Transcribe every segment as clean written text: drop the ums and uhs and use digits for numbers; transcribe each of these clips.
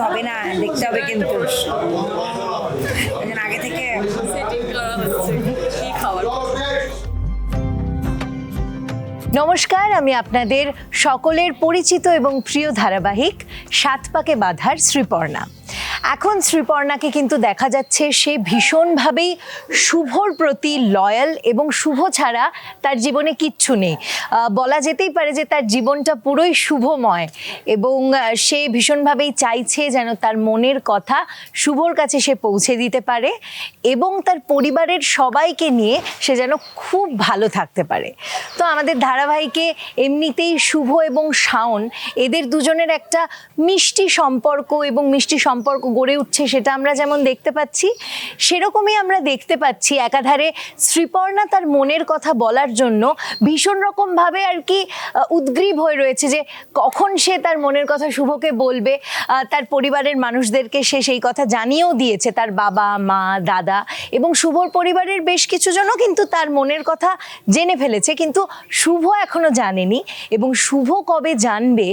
হবে না, দেখতে হবে কিন্তু আগে থেকে সেটিং করা হচ্ছে কি খাবার। নমস্কার, আমি আপনাদের সকলের পরিচিত এবং প্রিয় ধারাবাহিক সাত পাকে বাঁধার শ্রীপর্ণা। এখন শ্রীপর্ণাকে কিন্তু দেখা যাচ্ছে সে ভীষণভাবেই শুভর প্রতি লয়াল এবং শুভ ছাড়া তার জীবনে কিচ্ছু নেই। বলা যেতেই পারে যে তার জীবনটা পুরোই শুভময় এবং সে ভীষণভাবেই চাইছে যেন তার মনের কথা শুভর কাছে সে পৌঁছে দিতে পারে এবং তার পরিবারের সবাইকে নিয়ে সে যেন খুব ভালো থাকতে পারে। তো আমাদের ধারাবাহিকে এমনিতেই শুভ এবং শাওন এদের দুজনের একটা মিষ্টি সম্পর্ক এবং মিষ্টি সম্পর্ক গড়ে উঠছে, সেটা আমরা যেমন দেখতে পাচ্ছি, সেরকমই আমরা দেখতে পাচ্ছি একাধারে শ্রীপর্ণা তার মনের কথা বলার জন্য ভীষণ রকমভাবে আর কি উদ্গ্রীব হয়ে রয়েছে যে কখন সে তার মনের কথা শুভকে বলবে। তার পরিবারের মানুষদেরকে সে সেই কথা জানিয়েও দিয়েছে, তার বাবা মা দাদা এবং শুভর পরিবারের বেশ কিছু জনও কিন্তু তার মনের কথা জেনে ফেলেছে, কিন্তু শুভ এখনো জানেনি। এবং শুভ কবে জানবে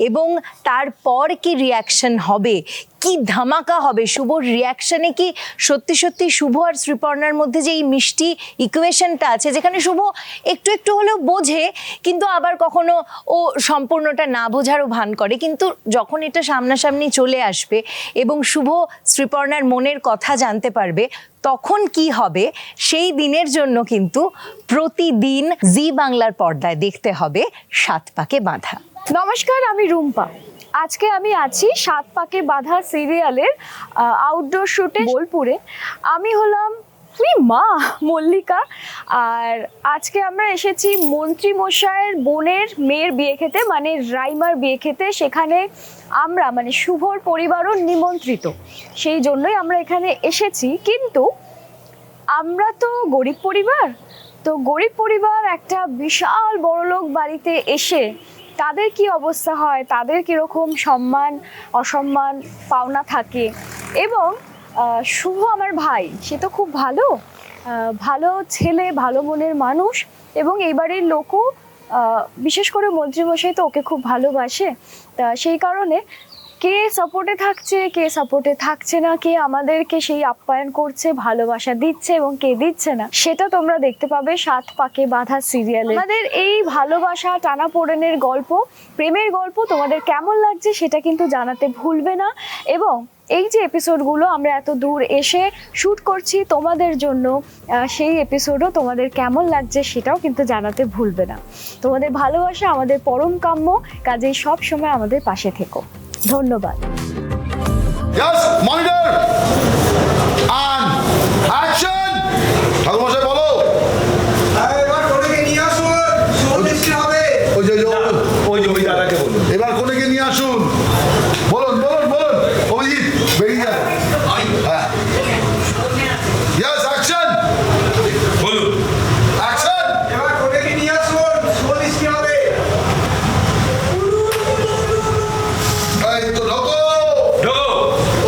এবং তারপর কি রিয়াকশন হবে, কি ধামাকা হবে, শুভর রিয়াকশনে কি সত্যি সত্যি শুভ আর শ্রীপর্ণার মধ্যে যে এই মিষ্টি ইকুয়েশনটা আছে, যেখানে শুভ একটু একটু হলেও বোঝে কিন্তু আবার কখনো ও সম্পূর্ণটা না বোঝারও ভান করে, কিন্তু যখন এটা সামনাসামনি চলে আসবে এবং শুভ শ্রীপর্ণার মনের কথা জানতে পারবে তখন কি হবে, সেই দিনের জন্য কিন্তু প্রতিদিন জি বাংলার পর্দায় দেখতে হবে সাত পাকে বাঁধা। নমস্কার, আমি রুম্পা। আজকে আমি আছি সাত পাকে বাঁধা সিরিয়ালের আউটডোর শুটে বোলপুরে। আমি হলাম মা মল্লিকা, আর আজকে আমরা এসেছি মন্ত্রী মশাইয়ের বোনের মেয়ের বিয়ে খেতে, মানে রাইমার বিয়ে খেতে। সেখানে আমরা মানে শুভর পরিবারও নিমন্ত্রিত, সেই জন্যই আমরা এখানে এসেছি। কিন্তু আমরা তো গরিব পরিবার, তো গরিব পরিবার একটা বিশাল বড়লোক বাড়িতে এসে তাদের কি অবস্থা হয়, তাদের কীরকম সম্মান অসম্মান পাওনা থাকে। এবং শুভ আমার ভাই, সে তো খুব ভালো ভালো ছেলে, ভালো মনের মানুষ, এবং এই বাড়ির লোকও বিশেষ করে মন্ত্রীমশাই তো ওকে খুব ভালোবাসে। তা সেই কারণে কে সাপোর্টে থাকছে, কে সাপোর্টে থাকছে না, কে আমাদেরকে সেই আপ্যায়ন করছে, ভালোবাসা দিচ্ছে এবং কে দিচ্ছে না, সেটা তোমরা দেখতে পাবে সাত পাকে বাঁধা সিরিয়ালে। আমাদের এই ভালোবাসা টানাপোড়েনের গল্প, প্রেমের গল্প তোমাদের কেমন লাগছে সেটা কিন্তু জানাতে ভুলবে না। এবং এই যে এপিসোডগুলো আমরা এত দূর এসে শ্যুট করছি তোমাদের জন্য, সেই এপিসোডও তোমাদের কেমন লাগছে সেটাও কিন্তু জানাতে ভুলবে না। তোমাদের ভালোবাসা আমাদের পরম কাম্য, কাজেই সব সময় আমাদের পাশে থেকো। ধন্যবাদ। Yes, monitor and action. ঠাকুরমশাই বলো। এবার কোনেকে নিয়ে আসুন, সুবৃষ্টি হবে। ওই দাদাকে বলুন। এবার কোনেকে নিয়ে আসুন। বলুন অভিজিৎ বেরিয়ে যান। হ্যাঁ। Yes, action. বলুন। Action. এবার কোনেকে নিয়ে আসুন, সুবৃষ্টি হবে। এই তো ঢোকো।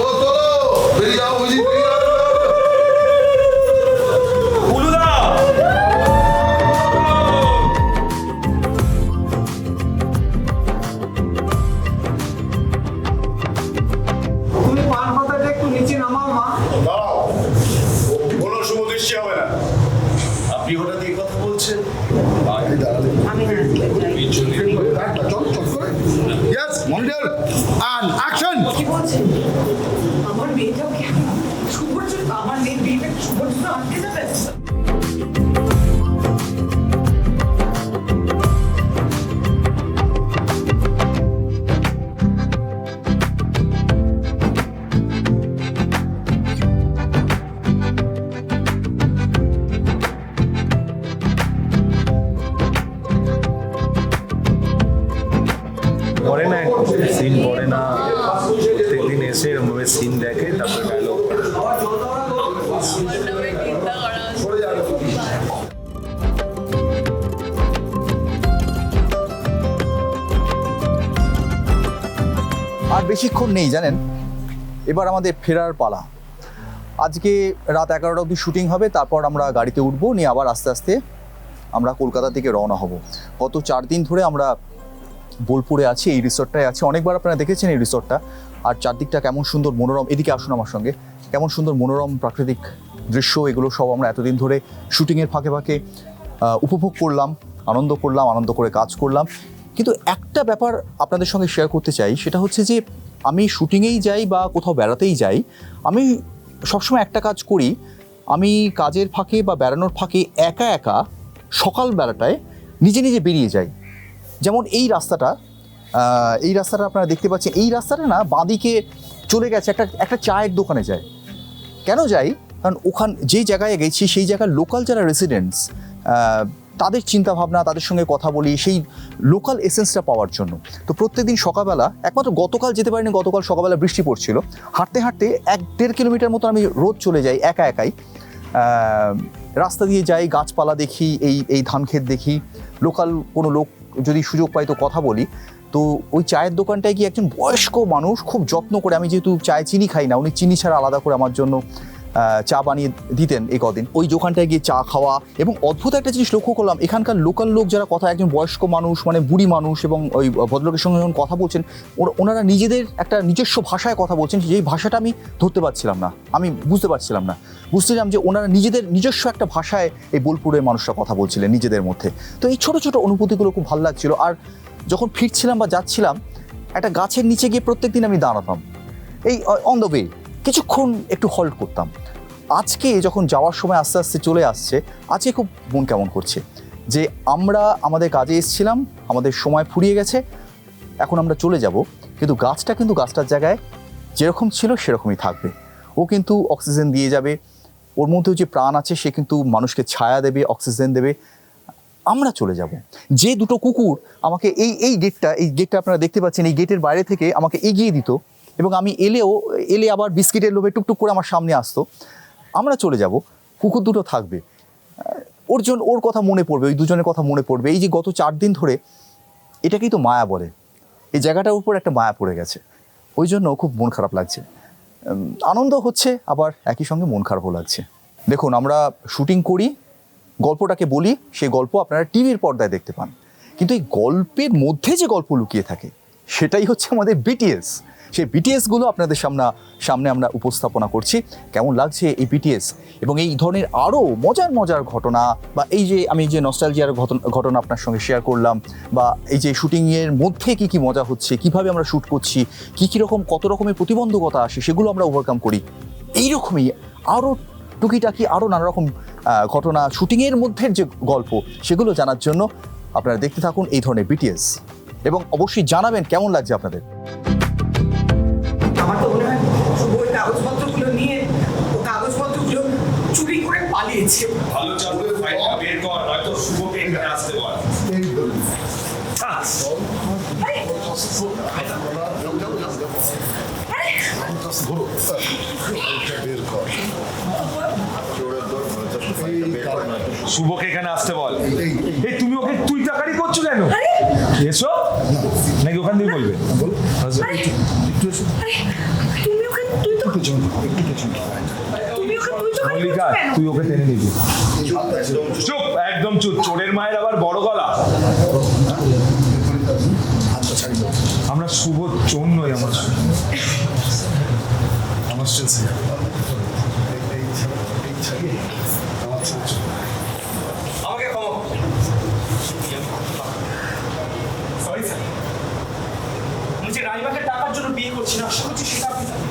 ও তোলো। বেরিয়ে যাও অভিজিৎ, বেরিয়ে যাও। তুমি পান পাতাটা একটু নিচে নামাও মা। দাঁড়াও, কোনো শুভ দৃষ্টি হবে না। আপনি হঠাৎ এই কথা বলছেন? Yes, monitor and action. আমার মেয়েটাও কি শুভর জন্য, আমার মেয়ের বিয়েটা শুভর জন্য আটকে যাবে? পড়ে না, সিন পড়ে না, প্রত্যেকদিন এসে এরকমভাবে সিন দেখে তারপরে ডায়লগ। আর বেশিক্ষণ নেই জানেন, এবার আমাদের ফেরার পালা। আজকে রাত 11টা অবধি শুটিং হবে, তারপর আমরা গাড়িতে উঠবো, নিয়ে আবার আস্তে আস্তে আমরা কলকাতা থেকে রওনা হব। গত 4 দিন ধরে আমরা বোলপুরে আছি, এই রিসর্টটায় আছি। অনেকবার আপনারা দেখেছেন এই রিসর্টটা, আর চারদিকটা কেমন সুন্দর মনোরম। এদিকে আসুন আমার সঙ্গে, কেমন সুন্দর মনোরম প্রাকৃতিক দৃশ্য, এগুলো সব আমরা এতদিন ধরে শুটিংয়ের ফাঁকে ফাঁকে উপভোগ করলাম, আনন্দ করে কাজ করলাম। কিন্তু একটা ব্যাপার আপনাদের সঙ্গে শেয়ার করতে চাই, সেটা হচ্ছে যে আমি শুটিংয়েই যাই বা কোথাও বেড়াতেই যাই, আমি সবসময় একটা কাজ করি, আমি কাজের ফাঁকে বা বেড়ানোর ফাঁকে একা একা সকালবেলাটায় নিজে নিজে বেরিয়ে যাই। যেমন এই রাস্তাটা আপনারা দেখতে পাচ্ছেন, এই রাস্তাটা না বাঁদিকে চলে গেছে একটা চায়ের দোকানে যায়। কেন যাই? কারণ যে জায়গায় গেছি সেই জায়গার লোকাল যারা রেসিডেন্টস, তাদের চিন্তাভাবনা, তাদের সঙ্গে কথা বলি সেই লোকাল এসেন্সটা পাওয়ার জন্য। তো প্রত্যেকদিন সকালবেলা, একমাত্র গতকাল যেতে পারিনি, গতকাল সকালবেলা বৃষ্টি পড়ছিল, হাঁটতে হাঁটতে 1-1.5 কিলোমিটার মতো আমি রোজ চলে যাই একাই। রাস্তা দিয়ে যাই, গাছপালা দেখি, এই ধান ক্ষেত দেখি, লোকাল কোনো লোক যদি সুযোগ পাই তো কথা বলি। তো ওই চায়ের দোকানটায় গিয়ে একজন বয়স্ক মানুষ খুব যত্ন করে, আমি যেহেতু চায়ে চিনি খাই না, উনি চিনি ছাড়া আলাদা করে আমার জন্য চা বানিয়ে দিতেন এই কদিন। ওই দোকানটায় গিয়ে চা খাওয়া, এবং অদ্ভুত একটা জিনিস লক্ষ্য করলাম, এখানকার লোকাল লোক যারা কথা, একজন বয়স্ক মানুষ মানে বুড়ি মানুষ, এবং ওই ভদ্রলোকের সঙ্গে যখন কথা বলছেন, ওনারা নিজেদের একটা নিজস্ব ভাষায় কথা বলছেন, যেই ভাষাটা আমি ধরতে পারছিলাম না, আমি বুঝতে পারছিলাম না। বুঝছিলাম যে ওনারা নিজস্ব একটা ভাষায় এই বোলপুরের মানুষরা কথা বলছিলেন নিজেদের মধ্যে। তো এই ছোট ছোট অনুভূতিগুলো খুব ভালো লাগছিল। আর যখন ফিরছিলাম বা যাচ্ছিলাম, একটা গাছের নিচে গিয়ে প্রত্যেকদিন আমি দাঁড়াতাম, এই অন দ্য ওয়ে কিছুক্ষণ একটু হল্ট করতাম। আজকে যখন যাওয়ার সময় আস্তে আস্তে চলে আসছে, আজকে খুব মন কেমন করছে যে আমরা আমাদের কাজে এসেছিলাম, আমাদের সময় ফুরিয়ে গেছে, এখন আমরা চলে যাব, কিন্তু গাছটার জায়গায় যেরকম ছিল সেরকমই থাকবে। ও কিন্তু অক্সিজেন দিয়ে যাবে, ওর মধ্যেও যে প্রাণ আছে, সে কিন্তু মানুষকে ছায়া দেবে, অক্সিজেন দেবে। আমরা চলে যাব। যে দুটো কুকুর আমাকে এই গেটটা আপনারা দেখতে পাচ্ছেন, এই গেটের বাইরে থেকে আমাকে এগিয়ে দিত, এবং আমি এলে আবার বিস্কিটের লোভে টুকটুক করে আমার সামনে আসতো। আমরা চলে যাব, কুকুর দুটো থাকবে, ওর কথা মনে পড়বে, ওই দুজনের কথা মনে পড়বে। এই যে গত 4 দিন ধরে, এটাকেই তো মায়া বলে, এই জায়গাটার উপর একটা মায়া পড়ে গেছে, ওই জন্য খুব মন খারাপ লাগছে। আনন্দ হচ্ছে, আবার একই সঙ্গে মন খারাপও লাগছে। দেখুন, আমরা শুটিং করি, গল্পটাকে বলি, সেই গল্প আপনারা টিভির পর্দায় দেখতে পান, কিন্তু এই গল্পের মধ্যে যে গল্প লুকিয়ে থাকে, সেটাই হচ্ছে আমাদের বিটিএস। সেই বিটিএসগুলো আপনাদের সামনে আমরা উপস্থাপনা করছি। কেমন লাগছে এই বিটিএস, এবং এই ধরনের আরও মজার ঘটনা, বা এই যে আমি যে নস্টালজিয়ার ঘটনা আপনার সঙ্গে শেয়ার করলাম, বা এই যে শুটিংয়ের মধ্যে কি মজা হচ্ছে, কিভাবে আমরা শ্যুট করছি, কত রকমের প্রতিবন্ধকতা আসে, সেগুলো আমরা ওভারকাম করি। এইরকমই আরও টুকিটাকি আরও নানা রকম ঘটনা, শুটিংয়ের মধ্যে যে গল্প, সেগুলো জানার জন্য আপনারা দেখতে থাকুন এই ধরনের বিটিএস, এবং অবশ্যই জানাবেন কেমন লাগছে আপনাদের। আমার তো মনে হয় শুভ ওই কাগজপত্রগুলো নিয়ে ও কাগজপত্রগুলো চুরি করে পালিয়েছে। ভালো চালু ফাইলটা বের কর, নয়তো শুভকে এখানে আসতে বল। শুভকে এখানে আসতে বল। এই তুমি ওকে তুই টাকারি করছো কেন? এসো, নাকি ওখান দিয়ে বলবে? মল্লিকা, তুই ওকে টেনে নিবি। চুপ, একদম চুপ। চোরের মায়ের আবার বড় গলা। আমরা শুভ চোর নই, আমার আমাকে ক্ষমা সরি স্যার, আমি যে রাইমাকে টাকার জন্য বিয়ে করছি না, আশা করছি সেটা আপনি জানেন,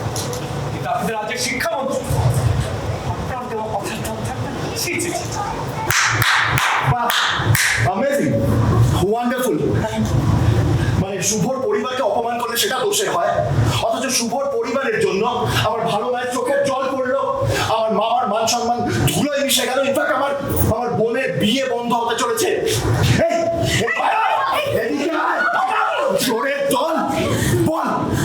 কিন্তু আপনাদের রাজ্যের শিক্ষামন্ত্রী আপনার দেওয়া কথার দাম থাকবে না। Amazing, wonderful. মানে শুভর পরিবারকে অপমান করলে সেটা দোষের হয়, অথচ শুভর পরিবারের জন্য আমার ভালো মায়ের চোখের জল পড়লো, আমার মামার মান সম্মান ধুলোয় মিশে গেল, ইনফ্যাক্ট আমার বোনের বিয়ে বন্ধ হতে চলেছে। চোরের দল,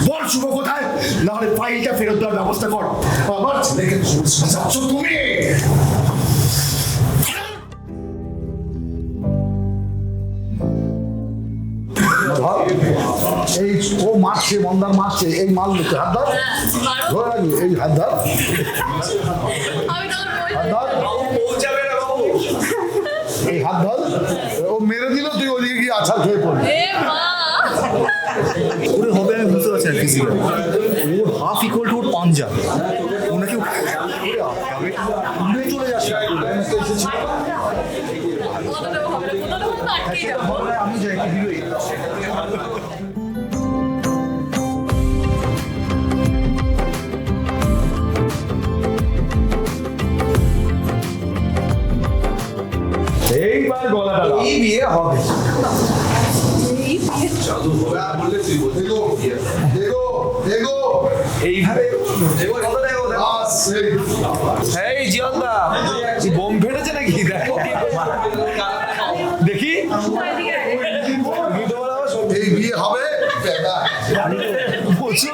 বল শুভ কোথায়, না হলে ফাইলটা ফেরত দেওয়ার ব্যবস্থা কর। আমার ছেলেকে যাচ্ছ তুমি। এই ও মারছে, মন্দার মারছে, এই মাল নিতে হাত ধর, ধরে রাখবি, এই হাত ধর, এই হাত ধর, ও মেরে দিল, তুই ওদিকে গিয়ে আছাড় খেয়ে পড়বি। ওরে হবে আমি বুঝতে পারছি না ফিজিক্যালি, ওর হাফ ইকুয়াল টু ওর পাঞ্জা, ওনাকে চলে যাচ্ছে। আমি যাই হিরোইন। এইবার গলাটা দাও। এই বিয়ে হবে। দেখো দেখো দেখো এইভাবে কত দেখো বাস এই এই জিয়ালদা কি বোম ফেটেছে নাকি দেখি এই বিয়ে হবে বেটা। বলছো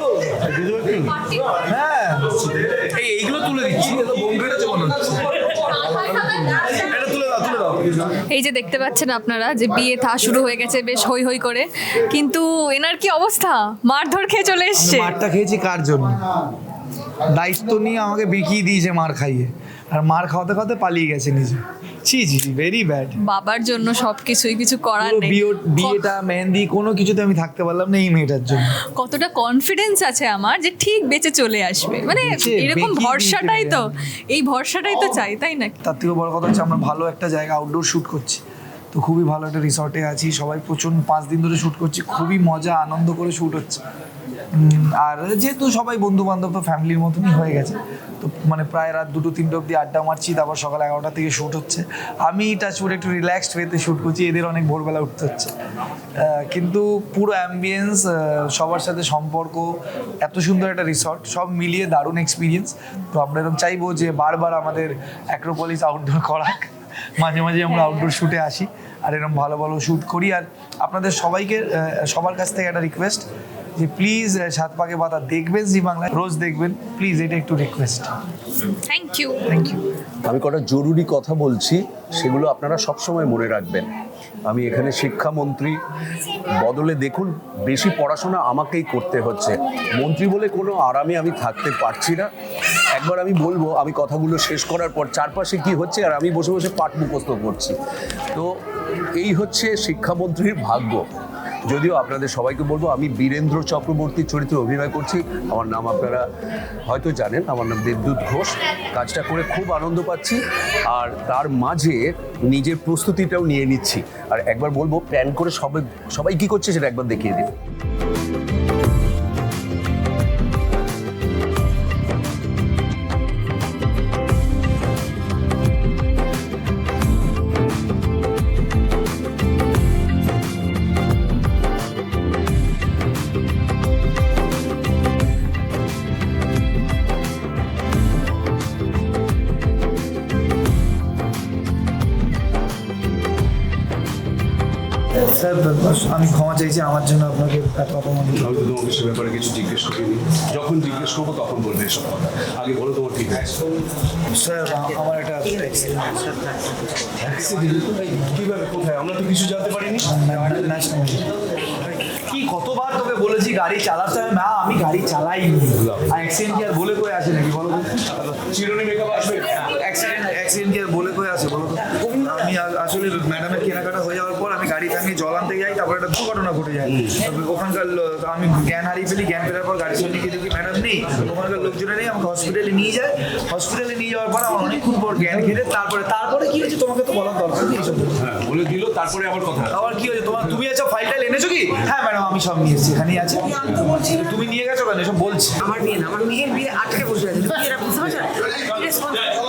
হ্যাঁ এইগুলো তুলে দিচ্ছি, বোম ফেটেছে মনে হচ্ছে। এটা তুলে দাও তুলে দাও। এই যে দেখতে পাচ্ছেন আপনারা যে বিয়ে থা শুরু হয়ে গেছে বেশ হই হই করে, কিন্তু এনার কি অবস্থা, মারধর খেয়ে চলে এসছে। মারটা খেয়েছি কার জন্য? দায়িত্ব নিয়ে আমাকে বিকিয়ে দিয়েছে মার খাইয়ে, আর মার খাওয়াতে খাওয়াতে পালিয়ে গেছে নিজে। ছি জি ভেরি ব্যাড। বাবার জন্য সবকিছুই, কিছু করার নেই। বিয়েটা মেহেন্দি কোনো কিছুতে আমি থাকতে পারলাম না এই মেয়েটার জন্য। কতটা কনফিডেন্স আছে আমার যে ঠিক বেঁচে চলে আসবে, মানে বেঁচে, এরকম বেঁকিয়ে ভরসাটাই দিয়েছে তো, এই ভরসাটাই তো চাই, তাই না? তার থেকে বড় কথা হচ্ছে আমরা ভালো একটা জায়গা আউটডোর শ্যুট করছি, তো খুবই ভালো একটা রিসর্টে আছি, সবাই প্রচণ্ড 5 দিন ধরে শ্যুট করছি, খুবই মজা আনন্দ করে শ্যুট হচ্ছে। আর যেহেতু সবাই বন্ধু বান্ধব তো ফ্যামিলির মতনই হয়ে গেছে, তো মানে প্রায় রাত 2-3 অবধি আড্ডা মারছি, তারপর সকাল 11টা থেকে শ্যুট হচ্ছে। আমি টাচউড একটু রিল্যাক্সড ওয়েতে শ্যুট করছি, এদের অনেক ভোরবেলা উঠতে হচ্ছে, কিন্তু পুরো অ্যাম্বিয়েন্স, সবার সাথে সম্পর্ক, এত সুন্দর একটা রিসর্ট, সব মিলিয়ে দারুণ এক্সপিরিয়েন্স। তো আমরা এরকম চাইবো যে বারবার আমাদের অ্যাক্রোপলিস আউটডোর করাক, মাঝে মাঝে আমরা আউটডোর শ্যুটে আসি আর এরকম ভালো ভালো শ্যুট করি। আর আপনাদের সবাইকে সবার কাছ থেকে একটা রিকোয়েস্ট যে প্লিজ সাত পাকে বাধা দেখবেন, জি বাংলায় রোজ দেখবেন প্লিজ, এটা একটু request. Thank you. Thank you. আমি কটা জরুরি কথা বলছি, সেগুলো আপনারা সবসময় মনে রাখবেন। আমি এখানে শিক্ষামন্ত্রী, বদলে দেখুন বেশি পড়াশোনা আমাকেই করতে হচ্ছে। মন্ত্রী বলে কোনো আরামে আমি থাকতে পারছি না। একবার আমি বলবো, আমি কথাগুলো শেষ করার পর চারপাশে কি হচ্ছে আর আমি বসে বসে পাঠ মুখস্থ করছি। তো এই হচ্ছে শিক্ষামন্ত্রীর ভাগ্য। যদিও আপনাদের সবাইকে বলবো, আমি বীরেন্দ্র চক্রবর্তীর চরিত্রে অভিনয় করছি। আমার নাম আপনারা হয়তো জানেন, আমার নাম দেবদূত ঘোষ। কাজটা করে খুব আনন্দ পাচ্ছি, আর তার মাঝে নিজের প্রস্তুতিটাও নিয়ে নিচ্ছি। আর একবার বলবো, প্ল্যান করে সবাই কি করছে সেটা একবার দেখিয়ে দিন। স্যার আমি ক্ষমা চাইছি আমার জন্য আপনাকে এত অপমান। আমি তো তোমাকে সে ব্যাপারে কিছু জিজ্ঞেস করিনি। যখন জিজ্ঞেস করবো তখন বলবে এসব কথা। আগে বলো তোমার ঠিক আছে? স্যার আমার একটা কিভাবে, কোথায়? আমরা তো কিছু জানতে পারিনি। কি কতবার তোকে বলেছি গাড়ি চালাতে হবে না, আমি গাড়ি চালাইনি। আর অ্যাক্সিডেন্ট কি আর বলে কয়ে আসে নাকি বলো তো? চিরুনি মেকআপ আসবে। অ্যাক্সিডেন্ট কি আর বলে কয়ে আসে বলো তো? আমি আসলে ম্যাডামের কেনাকাটা হয়ে যাওয়ার পর আমি গাড়িতে আমি জল আনতে যাই, তারপর একটা দুর্ঘটনা ঘটে যায়। ওখানকার আমি জ্ঞান হারিয়ে ফেলি, জ্ঞান ফেরার পর গাড়ি চালিয়ে দেখি ম্যাডাম নেই, ওখানকার লোকজনে নেই, আমাকে হসপিটালে নিয়ে যায়। হসপিটালে নিয়ে যাওয়ার পর আমার অনেকক্ষণ পর জ্ঞান ফেরে, তারপরে কি হয়েছে তোমাকে তো বলার দরকার নেই এইসব। হ্যাঁ, বলে দিল, তারপরে আবার কথা। আবার কি হয়েছে তোমার? তুমি আচ্ছা ফাইলটা এনেছো কি? হ্যাঁ ম্যাডাম আমি সব নিয়ে এসেছি, এখানেই আছে। তুমি নিয়ে গেছো কেন এসব বলছি? আমার বিয়ে না, আমার মেয়ের বিয়ে আটকে বসে আছে। তুমি এটা বুঝতে পারছো না?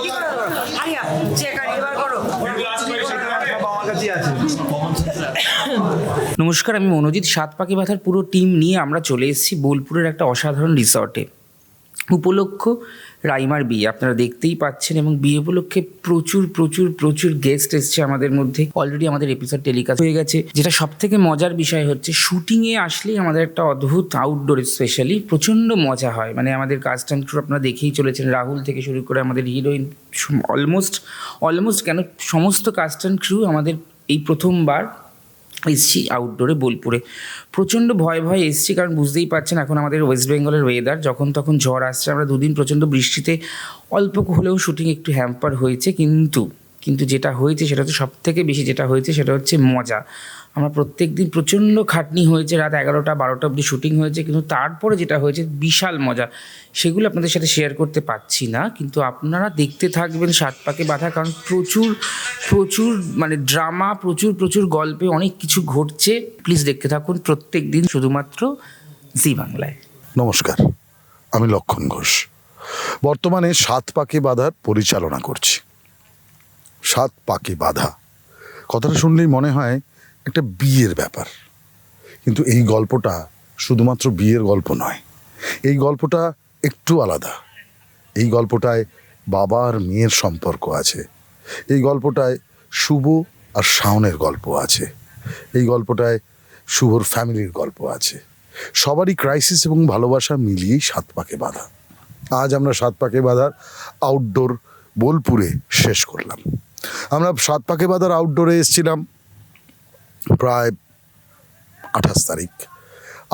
কি করে করো? আরিয়া চেক আর এবার করো। আমার কাছেই আছে। নমস্কার, আমি মনোজিৎ। সাত পাকে বাঁধার পুরো টিম নিয়ে আমরা চলে এসেছি বোলপুরের একটা অসাধারণ রিসর্টে। উপলক্ষ রাইমার বিয়ে, আপনারা দেখতেই পাচ্ছেন, এবং বিয়ে উপলক্ষে প্রচুর প্রচুর প্রচুর গেস্ট এসছে আমাদের মধ্যে। অলরেডি আমাদের এপিসোড টেলিকাস্ট হয়ে গেছে। যেটা সব থেকে মজার বিষয় হচ্ছে, শুটিংয়ে আসলেই আমাদের একটা অদ্ভুত আউটডোর স্পেশালি প্রচণ্ড মজা হয়। মানে আমাদের কাস্ট অ্যান্ড ক্রু আপনারা দেখেই চলেছেন, রাহুল থেকে শুরু করে আমাদের হিরোইন, অলমোস্ট কেন সমস্ত কাস্ট অ্যান্ড ক্রু আমাদের এই প্রথমবার এসছি আউটডোরে বোলপুরে। প্রচণ্ড ভয় এসছি, কারণ বুঝতেই পারছেন এখন আমাদের ওয়েস্ট বেঙ্গলের ওয়েদার, যখন তখন ঝড় আসছে। আমরা 2 দিন প্রচণ্ড বৃষ্টিতে অল্প হলেও শুটিং একটু হ্যাম্পার হয়েছে, কিন্তু যেটা হয়েছে সেটা হচ্ছে সব থেকে বেশি যেটা হয়েছে সেটা হচ্ছে মজা। আমরা প্রত্যেক দিন প্রচণ্ড খাটনি হয়েছে, রাত 11টা 12টা অবধি শুটিং হয়েছে, কিন্তু তারপরে যেটা হয়েছে বিশাল মজা, সেগুলো আপনাদের সাথে শেয়ার করতে পারছি না। কিন্তু আপনারা দেখতে থাকবেন সাত পাকে বাঁধা, কারণ প্রচুর প্রচুর মানে ড্রামা, প্রচুর প্রচুর গল্পে অনেক কিছু ঘটছে। প্লিজ দেখতে থাকুন প্রত্যেক দিন শুধুমাত্র জি বাংলায়। নমস্কার, আমি লক্ষণ ঘোষ। বর্তমানে সাত পাকে বাঁধার পরিচালনা করছি। সাত পাকে বাঁধা কথাটা শুনলেই মনে হয় একটা বিয়ের ব্যাপার, কিন্তু এই গল্পটা শুধুমাত্র বিয়ের গল্প নয়। এই গল্পটা একটু আলাদা। এই গল্পটায় বাবা আর মেয়ের সম্পর্ক আছে। এই গল্পটায় শুভ আর শাওনের গল্প আছে। এই গল্পটায় শুভর ফ্যামিলির গল্প আছে। সবারই ক্রাইসিস এবং ভালোবাসা মিলিয়েই সাত পাকে বাঁধা। আজ আমরা সাত পাকে বাঁধার আউটডোর বোলপুরে শেষ করলাম। আমরা সাত পাকে বাঁধার আউটডোরে এসেছিলাম প্রায় 28 তারিখ।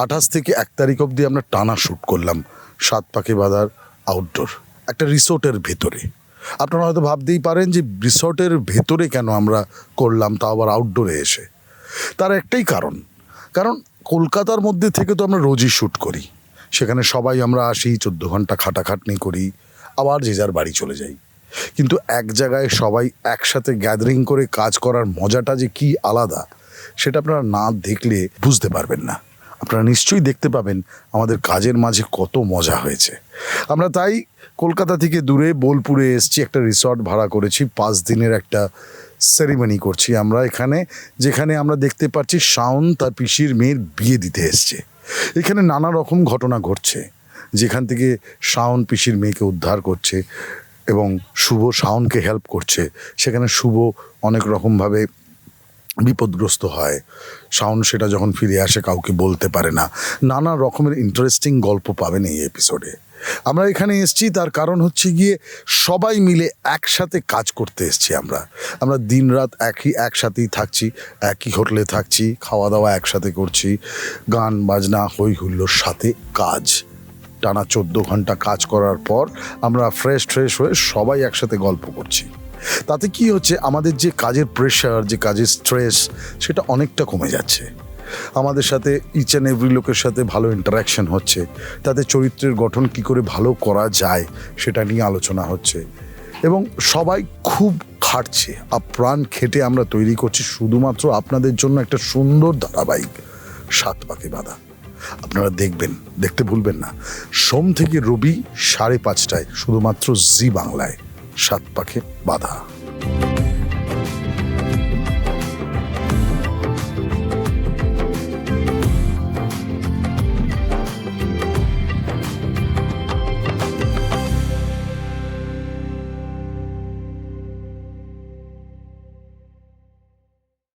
28 থেকে 1 তারিখ অবধি আমরা টানা শ্যুট করলাম সাত পাকে বাঁধার আউটডোর, একটা রিসোর্টের ভেতরে। আপনারা হয়তো ভাবতেই পারেন যে রিসোর্টের ভেতরে কেন আমরা করলাম, তা আবার আউটডোরে এসে। তার একটাই কারণ কলকাতার মধ্যে থেকে তো আমরা রোজই শ্যুট করি। সেখানে সবাই আমরা আসি, 14 ঘন্টা খাটাখাটনি করি, আবার যে যার বাড়ি চলে যাই। কিন্তু এক জায়গায় সবাই একসাথে গ্যাদারিং করে কাজ করার মজাটা যে কি আলাদা, সেটা আপনারা না দেখলে বুঝতে পারবেন না। আপনারা নিশ্চয়ই দেখতে পাবেন আমাদের কাজের মাঝে কত মজা হয়েছে। আমরা তাই কলকাতা থেকে দূরে বোলপুরে এসেছি, একটা রিসর্ট ভাড়া করেছি। 5 দিনের একটা সেরিমনি করছি আমরা এখানে, যেখানে আমরা দেখতে পাচ্ছি শাওন তার পিসির মেয়ের বিয়ে দিতে এসছে। এখানে নানা রকম ঘটনা ঘটছে, যেখান থেকে শাওন পিসির মেয়েকে উদ্ধার করছে এবং শুভ শাওনকে হেল্প করছে। সেখানে শুভ অনেক রকমভাবে বিপদগ্রস্ত হয়, শাওন সেটা যখন ফিরে আসে কাউকে বলতে পারে না। নানা রকমের ইন্টারেস্টিং গল্প পাবেন এই এপিসোডে। আমরা এখানে এসেছি তার কারণ হচ্ছে গিয়ে সবাই মিলে একসাথে কাজ করতে এসেছি। আমরা দিন রাত একসাথেই থাকছি, একই হোটেলে থাকছি, খাওয়া দাওয়া একসাথে করছি, গান বাজনা হই হুল্লোর সাথে কাজ। টানা 14 ঘন্টা কাজ করার পর আমরা ফ্রেশ হয়ে সবাই একসাথে গল্প করছি। তাতে কি হচ্ছে, আমাদের যে কাজের প্রেশার, যে কাজের স্ট্রেস, সেটা অনেকটা কমে যাচ্ছে। আমাদের সাথে ইচ অ্যান্ড এভরি লোকের সাথে ভালো ইন্টারাকশন হচ্ছে। তাতে চরিত্রের গঠন কি করে ভালো করা যায় সেটা নিয়ে আলোচনা হচ্ছে এবং সবাই খুব খাটছে। আপ্রাণ খেটে আমরা তৈরি করছি শুধুমাত্র আপনাদের জন্য একটা সুন্দর ধারাবাহিক সাত পাকে বাঁধা। আপনারা দেখতে ভুলবেন না। সোম থেকে রবি 5:30টায় শুধুমাত্র জি বাংলায় সাত পাকে বাঁধা।